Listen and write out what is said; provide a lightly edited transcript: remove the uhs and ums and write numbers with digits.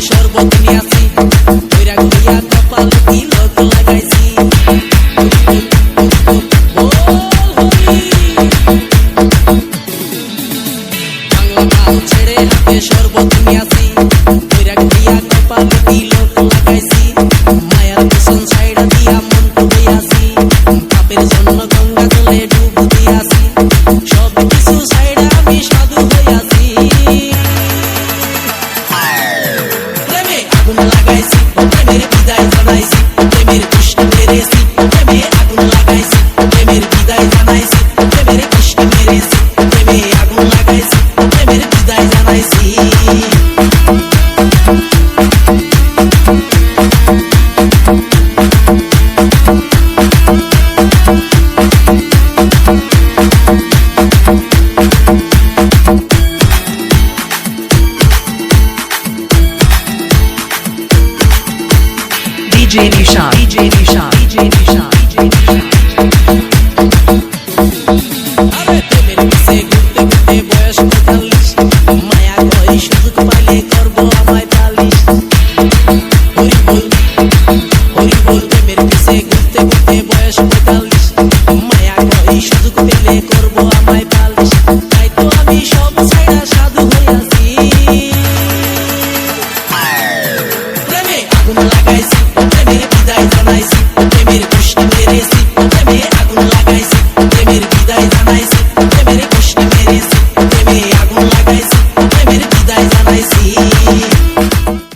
শরবত নিয়াছি কইরা গইয়া কপাল তিলক লাগাইছি বাংলা গান ছেড়ে হাতে শরবত নিয়াছি কইরা গইয়া কপাল তিলক লাগাইছি মায়ার পেছন সাইডা দিয়া মন ডুবাইয়াছি পাপের জন্য গঙ্গা জলে ডুব দিয়াছি সব কিছু সাইডা আমি সাধু হইয়াছি প্রেমে আগুন লাগাইছি প্রেমের বিদায় জানাইছি প্রেমের কৃষ্টি মেরেছি প্রেমে আগুন লাগাইছি প্রেমের বিদায় জানাইছি প্রেমের কৃষ্টি মেরেছি প্রেমে আগুন লাগাইছি প্রেমের বিদায় জানাইছি DJ Nisha, DJ Nisha, DJ Nisha, DJ Nisha. আরে প্রেমের পিছে ঘুরতে ঘুরতে বয়স 45 মায়া কই সুযোগ পাইলে করব আমায় পালিশ হরি বল প্রেমের পিছে ঘুরতে ঘুরতে বয়স 45 মায়া কই সুযোগ পেলে করব আমায় পালিশ তাই তো আমি সব ছাইড়া সাধু হইয়াছি প্রেমে আগুন লাগাইছি প্রেমের বিদায় জানাইছি প্রেমের কৃষ্টি মেরেছি প্রেমে আগুন লাগাইছি প্রেমের বিদায় জানাইছি প্রেমের কৃষ্টি মেরেছি প্রেমে আগুন লাগাইছি প্রেমের বিদায় জানাইছি